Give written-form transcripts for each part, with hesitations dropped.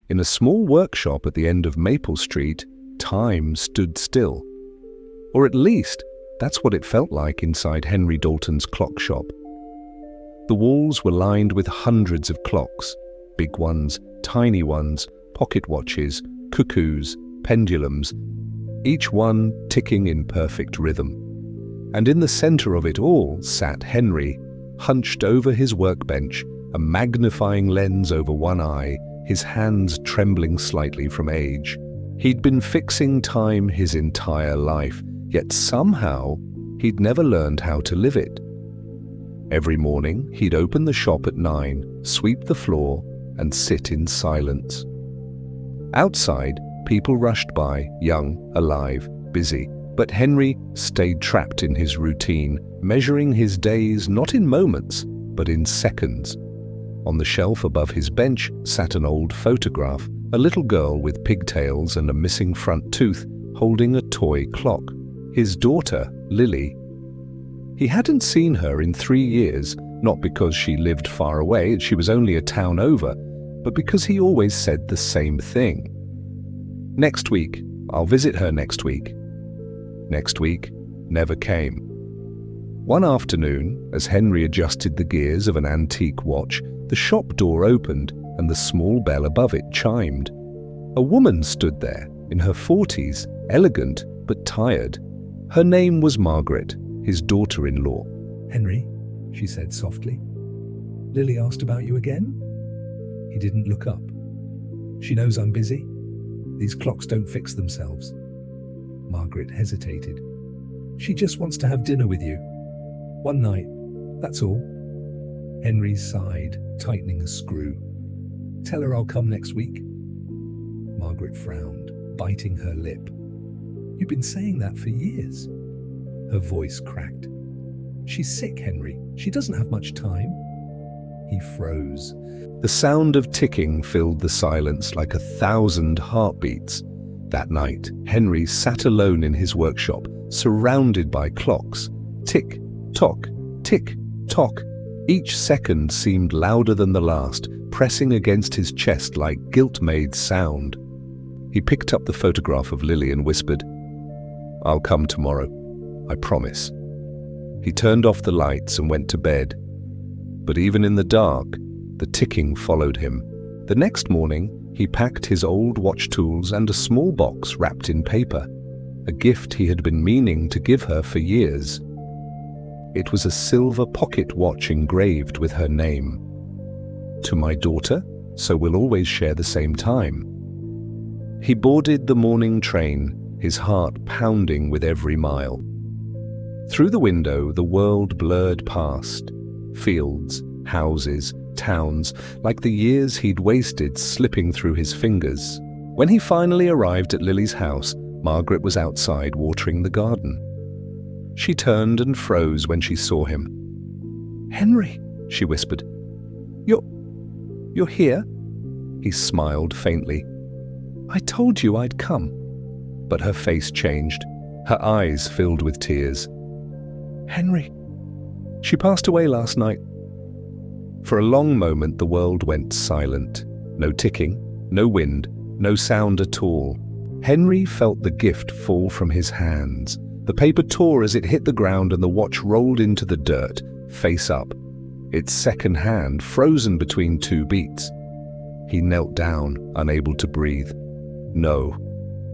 In a small workshop at the end of Maple Street, time stood still. Or at least, that's what it felt like inside Henry Dalton's clock shop. The walls were lined with hundreds of clocks, big ones, tiny ones, pocket watches, cuckoos, pendulums, each one ticking in perfect rhythm. And in the center of it all sat Henry, hunched over his workbench, a magnifying lens over one eye, his hands trembling slightly from age. He'd been fixing time his entire life, yet somehow he'd never learned how to live it. Every morning he'd open the shop at 9, sweep the floor, and sit in silence. Outside, people rushed by, young, alive, busy, but Henry stayed trapped in his routine, measuring his days not in moments, but in seconds. On the shelf above his bench sat an old photograph, a little girl with pigtails and a missing front tooth holding a toy clock. His daughter, Lily. He hadn't seen her in 3 years, not because she lived far away, she was only a town over, but because he always said the same thing. Next week, I'll visit her next week. Next week never came. One afternoon, as Henry adjusted the gears of an antique watch, the shop door opened and the small bell above it chimed. A woman stood there, in her 40s, elegant but tired. Her name was Margaret, his daughter-in-law. "Henry," she said softly, "Lily asked about you again?" He didn't look up. "She knows I'm busy. These clocks don't fix themselves." Margaret hesitated. "She just wants to have dinner with you. One night, that's all." Henry sighed, tightening a screw. "Tell her I'll come next week." Margaret frowned, biting her lip. "You've been saying that for years." Her voice cracked. "She's sick, Henry. She doesn't have much time." He froze. The sound of ticking filled the silence like 1,000 heartbeats. That night, Henry sat alone in his workshop, surrounded by clocks. Tick, tock, tick, tock. Each second seemed louder than the last, pressing against his chest like guilt-made sound. He picked up the photograph of Lily and whispered, "I'll come tomorrow, I promise." He turned off the lights and went to bed. But even in the dark, the ticking followed him. The next morning, he packed his old watch tools and a small box wrapped in paper, a gift he had been meaning to give her for years. It was a silver pocket watch engraved with her name. "To my daughter, so we'll always share the same time." He boarded the morning train, his heart pounding with every mile. Through the window, the world blurred past. Fields, houses, towns, like the years he'd wasted slipping through his fingers. When he finally arrived at Lily's house, Margaret was outside watering the garden. She turned and froze when she saw him. "Henry," she whispered. You're here?" He smiled faintly. "I told you I'd come." But her face changed. Her eyes filled with tears. "Henry, she passed away last night." For a long moment the world went silent. No ticking, no wind, no sound at all. Henry felt the gift fall from his hands. The paper tore as it hit the ground and the watch rolled into the dirt, face up, its second hand frozen between 2 beats. He knelt down, unable to breathe. "No,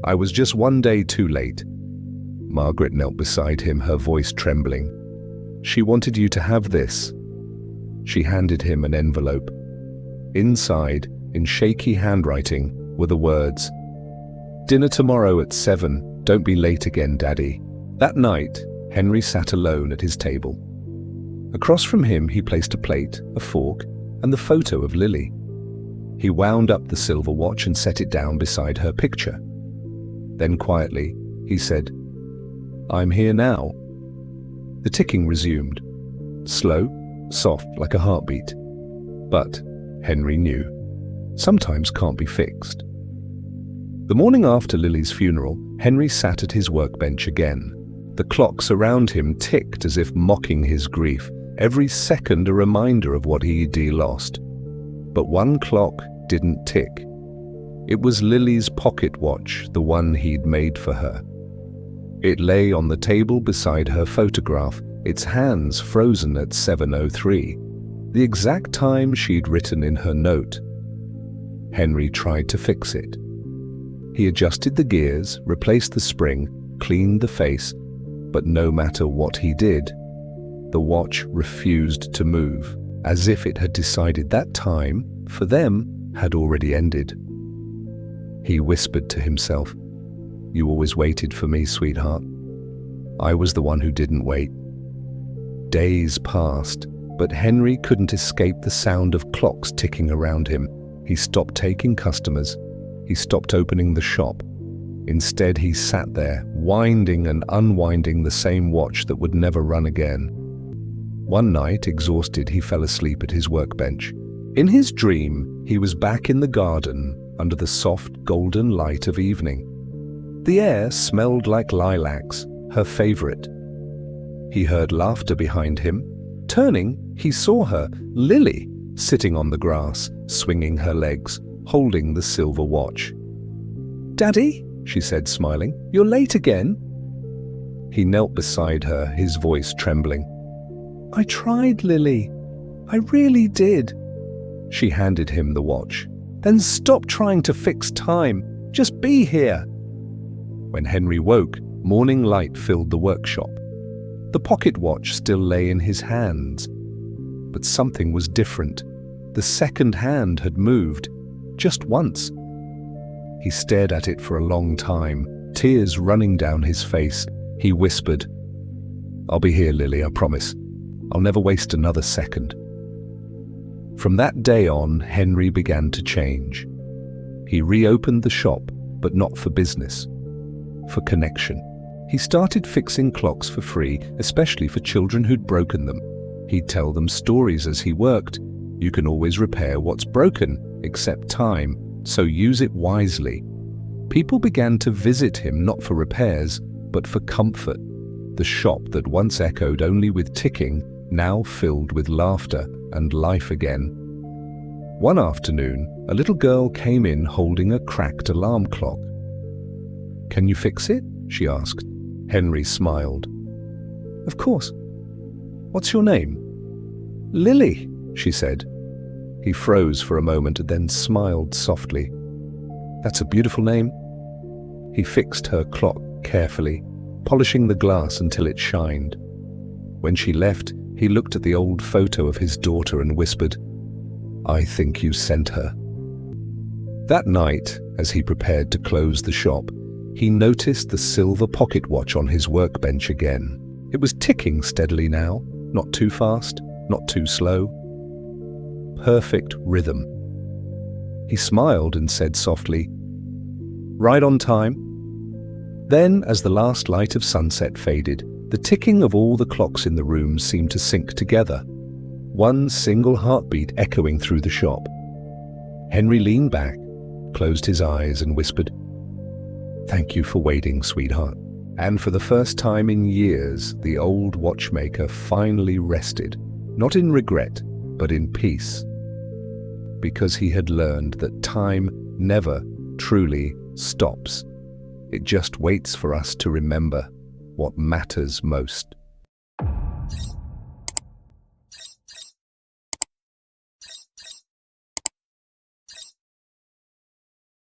I was just 1 day too late." Margaret knelt beside him, her voice trembling. "She wanted you to have this." She handed him an envelope. Inside, in shaky handwriting, were the words, "Dinner tomorrow at 7. Don't be late again, Daddy." That night, Henry sat alone at his table. Across from him he placed a plate, a fork, and the photo of Lily. He wound up the silver watch and set it down beside her picture. Then quietly, he said, "I'm here now." The ticking resumed, slow, soft like a heartbeat. But, Henry knew, sometimes can't be fixed. The morning after Lily's funeral, Henry sat at his workbench again. The clocks around him ticked as if mocking his grief, every second a reminder of what he'd lost. But one clock didn't tick. It was Lily's pocket watch, the one he'd made for her. It lay on the table beside her photograph, its hands frozen at 7:03, the exact time she'd written in her note. Henry tried to fix it. He adjusted the gears, replaced the spring, cleaned the face, but no matter what he did, the watch refused to move, as if it had decided that time, for them, had already ended. He whispered to himself, "You always waited for me, sweetheart. I was the one who didn't wait." Days passed, but Henry couldn't escape the sound of clocks ticking around him. He stopped taking customers. He stopped opening the shop. Instead, he sat there, winding and unwinding the same watch that would never run again. One night, exhausted, he fell asleep at his workbench. In his dream, he was back in the garden under the soft golden light of evening. The air smelled like lilacs, her favorite. He heard laughter behind him. Turning, he saw her, Lily, sitting on the grass, swinging her legs, holding the silver watch. "Daddy," she said, smiling, "you're late again." He knelt beside her, his voice trembling. "I tried, Lily. I really did." She handed him the watch. "Then stop trying to fix time. Just be here." When Henry woke, morning light filled the workshop. The pocket watch still lay in his hands. But something was different. The second hand had moved, just once. He stared at it for a long time, tears running down his face. He whispered, "I'll be here, Lily, I promise. I'll never waste another second." From that day on, Henry began to change. He reopened the shop, but not for business, for connection. He started fixing clocks for free, especially for children who'd broken them. He'd tell them stories as he worked. You can always repair what's broken, except time, so use it wisely. People began to visit him not for repairs, but for comfort. The shop that once echoed only with ticking now filled with laughter and life again. One afternoon, a little girl came in holding a cracked alarm clock. "Can you fix it?" she asked. Henry smiled. "Of course. What's your name?" "Lily," she said. He froze for a moment and then smiled softly. "That's a beautiful name." He fixed her clock carefully, polishing the glass until it shined. When she left, he looked at the old photo of his daughter and whispered, "I think you sent her." That night, as he prepared to close the shop, he noticed the silver pocket watch on his workbench again. It was ticking steadily now, not too fast, not too slow. Perfect rhythm. He smiled and said softly, "Right on time." Then, as the last light of sunset faded, the ticking of all the clocks in the room seemed to sync together, one single heartbeat echoing through the shop. Henry leaned back, closed his eyes and whispered, "Thank you for waiting, sweetheart." And for the first time in years, the old watchmaker finally rested, not in regret, but in peace. Because he had learned that time never truly stops. It just waits for us to remember what matters most.